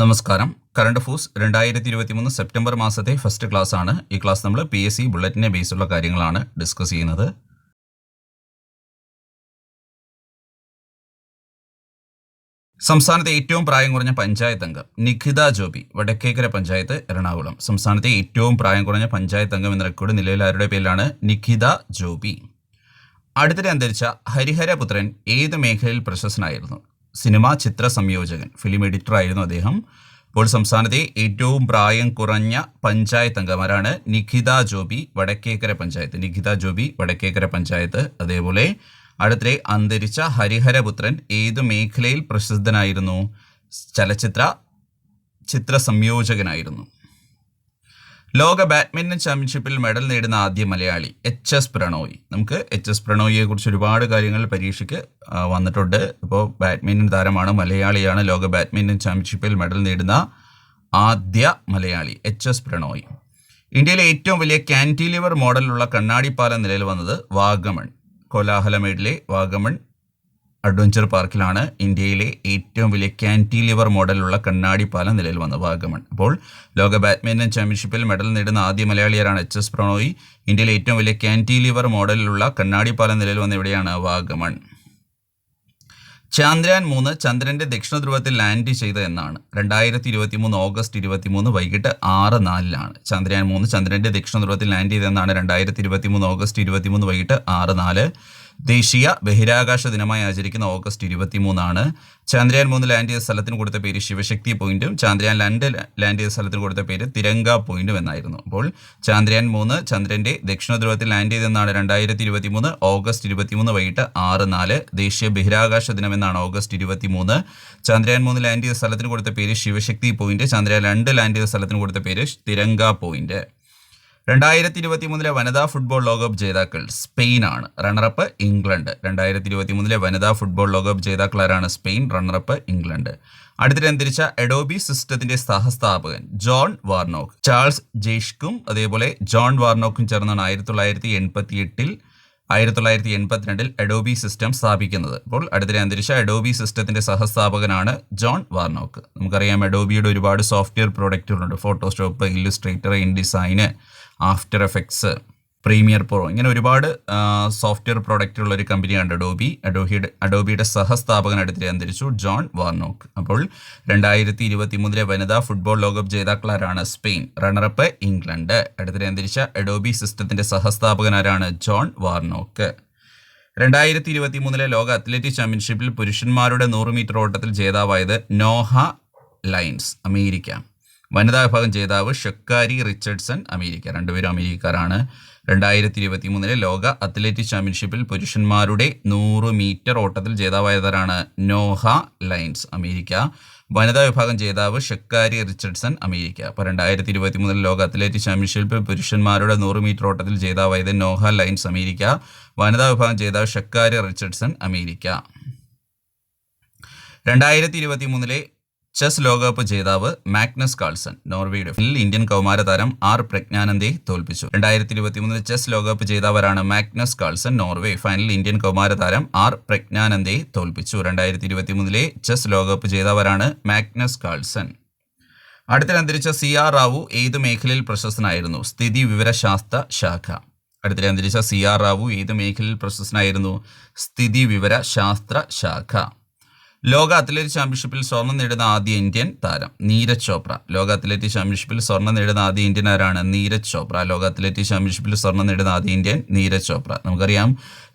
നമസ്കാരം. Current affairs 2023 September മാസത്തെ first class ആണ്. ഈ ക്ലാസ് നമ്മൾ PSC ബുള്ളറ്റിനെ ബേസുള്ള കാര്യങ്ങളാണ് ഡിസ്കസ് ചെയ്യുന്നത്. സംസ്ഥാനത്തെ ഏറ്റവും പ്രായം കുറഞ്ഞ പഞ്ചായത്ത് അംഗം നിഖിത ജോബി, വടക്കേക്കര പഞ്ചായത്ത്, എറണാകുളം. സംസ്ഥാനത്തെ ഏറ്റവും പ്രായം കുറഞ്ഞ പഞ്ചായത്ത് അംഗം എന്ന റെക്കോർഡ് നിലവിൽ ആരുടെ പേരിലാണ്? നിഖിത ജോബി. അടുത്തിടെ അന്തരിച്ച ഹരിഹരപുത്രൻ ഏത് മേഖലയിൽ പ്രശസ്തനായിരുന്നു? സിനിമ, ചിത്ര സംയോജകൻ, ഫിലിം എഡിറ്റർ ആയിരുന്നു അദ്ദേഹം. ഇപ്പോൾ സംസ്ഥാനത്തെ ഏറ്റവും പ്രായം കുറഞ്ഞ പഞ്ചായത്ത് അംഗമാരാണ്? നിഖിത ജോബി, വടക്കേക്കര പഞ്ചായത്ത്. നിഖിത ജോബി, വടക്കേക്കര പഞ്ചായത്ത്. അതേപോലെ അടുത്തിടെ അന്തരിച്ച ഹരിഹരപുത്രൻ ഏത് മേഖലയിൽ പ്രസിദ്ധനായിരുന്നു? ചിത്ര സംയോജകനായിരുന്നു. ലോക ബാഡ്മിൻ്റൺ ചാമ്പ്യൻഷിപ്പിൽ മെഡൽ നേടുന്ന ആദ്യ മലയാളി HS പ്രണോയ്. നമുക്ക് HS പ്രണോയിയെ കുറിച്ച് ഒരുപാട് കാര്യങ്ങൾ പരീക്ഷയ്ക്ക് വന്നിട്ടുണ്ട്. ഇപ്പോൾ ബാഡ്മിൻ്റൺ താരമാണ്, മലയാളിയാണ്. ലോക ബാഡ്മിൻ്റൺ ചാമ്പ്യൻഷിപ്പിൽ മെഡൽ നേടുന്ന ആദ്യ മലയാളി HS പ്രണോയ്. ഇന്ത്യയിലെ ഏറ്റവും വലിയ കാൻറ്റിലിവർ മോഡലിലുള്ള കണ്ണാടിപ്പാലം നിലയിൽ വന്നത് വാഗമൺ, കോലാഹലമേഡിലെ വാഗമൺ അഡ്വഞ്ചർ പാർക്കിലാണ് ഇന്ത്യയിലെ ഏറ്റവും വലിയ കാൻറ്റിലിവർ മോഡലുള്ള കണ്ണാടിപ്പാലം നിലയിൽ വന്നത്, വാഗമൺ. അപ്പോൾ ലോക ബാഡ്മിൻ്റൺ ചാമ്പ്യൻഷിപ്പിൽ മെഡൽ നേടുന്ന ആദ്യ മലയാളിയാരാണ്? HS പ്രണോയ്. ഇന്ത്യയിലെ ഏറ്റവും വലിയ കാൻറ്റിലിവർ മോഡലിലുള്ള കണ്ണാടിപ്പാലം നിലയിൽ വന്ന എവിടെയാണ്? വാഗമൺ. ചന്ദ്രയാൻ 3 ചന്ദ്രന്റെ ദക്ഷിണ ധ്രുവത്തിൽ ലാൻഡ് ചെയ്ത എന്നാണ്? 2023 ഓഗസ്റ്റ് 23 വൈകിട്ട് 6:04 ചന്ദ്രയാൻ 3 ചന്ദ്രന്റെ ദക്ഷിണ ധ്രുവത്തിൽ ലാൻഡ് ചെയ്തെന്നാണ് 2023 ഓഗസ്റ്റ് 23 വൈകിട്ട് 6:04. ദേശീയ ബഹിരാകാശ ദിനമായി ആചരിക്കുന്ന ഓഗസ്റ്റ് 23 ചന്ദ്രയാൻ 3 ലാൻഡ് ചെയ്ത സ്ഥലത്തിന് കൊടുത്ത പേര് ശിവശക്തി പോയിന്റും ചന്ദ്രയാൻ 2 ലാൻഡ് ചെയ്ത സ്ഥലത്തിന് കൊടുത്ത പേര് തിരങ്ക പോയിന്റും എന്നായിരുന്നു. അപ്പോൾ ചന്ദ്രയാൻ 3 ചന്ദ്രന്റെ ദക്ഷിണ ധ്രുവത്തിൽ ലാൻഡ് ചെയ്തെന്നാണ് 2023 ഓഗസ്റ്റ് 23 വൈകിട്ട് 6:04. ദേശീയ ബഹിരാകാശ ദിനം എന്നാണ് ഓഗസ്റ്റ് 23. ചന്ദ്രയാൻ 3 ലാൻഡ് ചെയ്ത സ്ഥലത്തിന് കൊടുത്ത പേര് ശിവശക്തി പോയിന്റ്, ചന്ദ്രയാൻ 2 ലാൻഡ് ചെയ്ത സ്ഥലത്തിന് കൊടുത്ത പേര് തിരങ്ക പോയിന്റ്. 2023 വനിതാ ഫുട്ബോൾ ലോകകപ്പ് ജേതാക്കൾ സ്പെയിനാണ്, റണ്ണറപ്പ് ഇംഗ്ലണ്ട്. 2023 വനിതാ ഫുട്ബോൾ ലോകകപ്പ് ജേതാക്കൾ ആരാണ്? Spain, runner-up England. അടുത്തിടെ അന്തരിച്ച അഡോബി സിസ്റ്റത്തിന്റെ സഹസ്ഥാപകൻ ജോൺ വാർനോക്ക്. ചാൾസ് ജെയ്ഷ്ക്കും അതേപോലെ ജോൺ വാർനോക്കും ചേർന്നാണ് 1982 അഡോബി സിസ്റ്റം സ്ഥാപിക്കുന്നത്. അപ്പോൾ അടുത്തിടെ അന്തരിച്ച അഡോബി സിസ്റ്റത്തിന്റെ സഹസ്ഥാപകനാണ് ജോൺ വാർനോക്ക്. നമുക്കറിയാം അഡോബിയുടെ ഒരുപാട് സോഫ്റ്റ്വെയർ പ്രോഡക്റ്റുകളുണ്ട്. Photoshop, Illustrator, InDesign, After Effects, Premiere Pro, ഇങ്ങനെ ഒരുപാട് സോഫ്റ്റ്വെയർ പ്രോഡക്റ്റുള്ള ഒരു കമ്പനിയാണ് അഡോബി. അഡോബിയുടെ സഹസ്ഥാപകൻ അടുത്തിടെ അന്തരിച്ചു, ജോൺ വാർനോക്ക്. അപ്പോൾ 2023 വനിതാ ഫുട്ബോൾ ലോകകപ്പ് ജേതാക്കളാരാണ്? Spain, runner-up England. അടുത്തിടെ അന്തരിച്ച അഡോബി സിസ്റ്റത്തിന്റെ സഹസ്ഥാപകൻ ആരാണ്? John Warnock. 2023 ലോക അത്ലറ്റിക് ചാമ്പ്യൻഷിപ്പിൽ പുരുഷന്മാരുടെ 100 മീറ്റർ ഓട്ടത്തിൽ ജേതാവായത് നോഹ ലൈൻസ്, അമേരിക്ക. വനിതാ വിഭാഗം ജേതാവ് ഷക്കാരി റിച്ചർഡ്സൺ, അമേരിക്ക. രണ്ടുപേരും അമേരിക്കക്കാരാണ്. 2023 ലോക അത്ലറ്റിക് ചാമ്പ്യൻഷിപ്പിൽ പുരുഷന്മാരുടെ 100 മീറ്റർ ഓട്ടത്തിൽ ജേതാവായതാരാണ്? Noah lines, America. വനിതാ വിഭാഗം ജേതാവ് ഷക്കാരി റിച്ചർഡ്സൺ, അമേരിക്ക. അപ്പോൾ 2023 ലോക അത്ലറ്റിക് ചാമ്പ്യൻഷിപ്പിൽ പുരുഷന്മാരുടെ 100 മീറ്റർ ഓട്ടത്തിൽ ജേതാവായത് നോഹ ലൈൻസ്, അമേരിക്ക. വനിതാ വിഭാഗം ജേതാവ് ഷക്കാരി റിച്ചർഡ്സൺ, അമേരിക്ക. 2023 ചെസ് ലോകകപ്പ് ജേതാവ് മാഗ്നസ് കാൾസൺ, നോർവേയുടെ. ഇന്ത്യൻ കൗമാര താരം R പ്രജ്ഞാനന്ദയെ തോൽപ്പിച്ചു. 2023 ചെസ് ലോകകപ്പ് ജേതാവരാണ്? Magnus Carlsen, Norway. ഫൈനലിൽ ഇന്ത്യൻ കൗമാര താരം R പ്രജ്ഞാനന്ദയെ തോൽപ്പിച്ചു. 2023 ചെസ് ലോകകപ്പ് ജേതാവരാണ്? Magnus Carlsen. അടുത്തിടെ അന്തരിച്ച CR റാവു ഏത് മേഖലയിൽ പ്രശസ്തനായിരുന്നു? സ്ഥിതി വിവരശാസ്ത്ര ശാഖ. അടുത്തിടെ അന്തരിച്ച CR റാവു ഏത് മേഖലയിൽ പ്രശസ്തനായിരുന്നു? സ്ഥിതി വിവര ശാസ്ത്ര ശാഖ. ലോക അത്ലറ്റിക് ചാമ്പ്യൻഷിപ്പിൽ സ്വർണ്ണം നേടുന്ന ആദ്യ ഇന്ത്യൻ താരം നീരജ് ചോപ്ര. ലോക അത്ലറ്റിക് ചാമ്പ്യൻഷിപ്പിൽ സ്വർണ്ണം നേടുന്ന ആദ്യ ഇന്ത്യൻ ആരാണ്? നീരജ് ചോപ്ര. ലോക അത്ലറ്റിക് ചാമ്പ്യൻഷിപ്പിൽ സ്വർണ്ണം നേടുന്ന ആദ്യ ഇന്ത്യൻ നീരജ് ചോപ്ര. നമുക്കറിയാം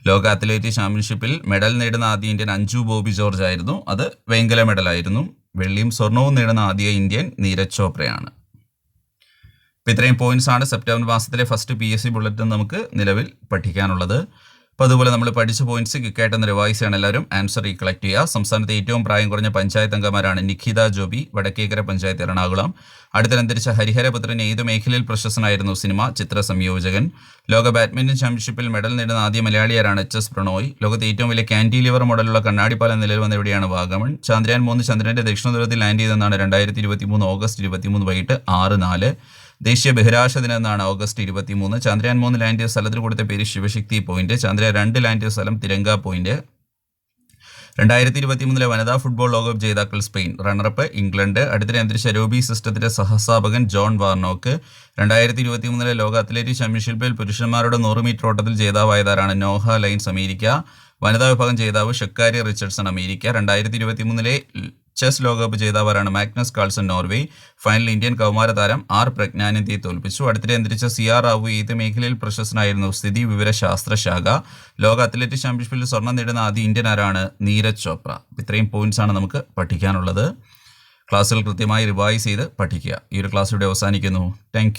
ലോക അത്ലറ്റിക് ചാമ്പ്യൻഷിപ്പിൽ മെഡൽ നേടുന്ന ആദ്യ ഇന്ത്യൻ അഞ്ജു ബോബി ജോർജ് ആയിരുന്നു. അത് വെങ്കല മെഡലായിരുന്നു. വെള്ളിയും സ്വർണവും നേടുന്ന ആദ്യ ഇന്ത്യൻ നീരജ് ചോപ്രയാണ്. അപ്പോൾ ഇത്രയും പോയിന്റ്സ് ആണ് സെപ്റ്റംബർ മാസത്തിലെ ഫസ്റ്റ് PSC ബുള്ളറ്റിൻ നമുക്ക് നിലവിൽ പഠിക്കാനുള്ളത്. അപ്പോൾ അതുപോലെ നമ്മൾ പഠിച്ച പോയിന്റ്സ് ക്വിക്കായിട്ടൊന്ന് റിവൈസ് ചെയ്യണം. എല്ലാവരും ആൻസർ റീകളക്ട് ചെയ്യുക. സംസ്ഥാനത്തെ ഏറ്റവും പ്രായം കുറഞ്ഞ പഞ്ചായത്ത് അംഗമാരാണ്? നിഖിത ജോബി, വടക്കേക്കര പഞ്ചായത്ത്, എറണാകുളം. അടുത്തന്തരിച്ച ഹരിഹരപുത്രൻ ഏത് മേഖലയിൽ പ്രശസ്തനായിരുന്നു? സിനിമ, ചിത്ര സംയോജകൻ. ലോക ബാഡ്മിൻ്റൺ ചാമ്പ്യൻഷിപ്പിൽ മെഡൽ നേടുന്ന ആദ്യ മലയാളിയാരാണ്? HS പ്രണോയ്. ലോകത്തെ ഏറ്റവും വലിയ കാൻറ്റിലിവർ മോഡലുള്ള കണ്ണാടിപ്പാലം നിലയിൽ വന്ന എവിടെയാണ്? വാഗമൺ. ചന്ദ്രയാൻ 3 ചന്ദ്രന്റെ ദക്ഷിണ ധ്രുവത്തിൽ ലാൻഡ് ചെയ്തെന്നാണ് 2023 ഓഗസ്റ്റ് 23 വൈകിട്ട് 6:04. ദേശീയ ബഹിരാകാശ ദിനം എന്നാണ് ഓഗസ്റ്റ് 23. ചന്ദ്രയാൻ 3 ലാൻഡ് ചെയ്ത സ്ഥലത്തിന് കൊടുത്ത പേര് ശിവശക്തി പോയിന്റ്, ചന്ദ്രയാൻ 2 ലാൻഡ് ചെയ്ത സ്ഥലം തിരങ്ക പോയിന്റ്. 2023 വനിതാ ഫുട്ബോൾ ലോകകപ്പ് ജേതാക്കൾ സ്പെയിൻ, റണ്ണറപ്പ് ഇംഗ്ലണ്ട്. അടുത്തിടെ അന്തരിച്ച രൂബി സിസ്റ്റത്തിന്റെ സഹസ്ഥാപകൻ ജോൺ വാർണോക്ക്. 2023 ലോക അത്ലറ്റിക് ചാമ്പ്യൻഷിപ്പിൽ പുരുഷന്മാരുടെ 100 മീറ്റർ ഓട്ടത്തിൽ ജേതാവായതാരാണ്? Noah lines, America. വനിതാ വിഭാഗം ജേതാവ് ഷക്കാരി റിച്ചർഡ്സൺ, അമേരിക്ക. 2023 ചെസ് ലോകകപ്പ് ജേതാവാരാണ്? Magnus Carlsen, Norway. ഫൈനലിൽ ഇന്ത്യൻ കൗമാര താരം ആർ പ്രജ്ഞാനന്ദയെ തോൽപ്പിച്ചു. അടുത്തിടെ അന്തരിച്ച CR റാവു ഏത് മേഖലയിൽ പ്രശസ്തനായിരുന്നു? സ്ഥിതി വിവരശാസ്ത്ര ശാഖ. ലോക അത്ലറ്റിക് ചാമ്പ്യൻഷിപ്പിൽ സ്വർണ്ണം നേടുന്ന ആദ്യ ഇന്ത്യൻ ആരാണ്? നീരജ് ചോപ്ര. ഇത്രയും പോയിന്റ്സ് ആണ് നമുക്ക് പഠിക്കാനുള്ളത്. ക്ലാസ്സുകൾ കൃത്യമായി റിവൈസ് ചെയ്ത് പഠിക്കുക. ഈ ഒരു ക്ലാസ് ഇവിടെ അവസാനിക്കുന്നു. താങ്ക്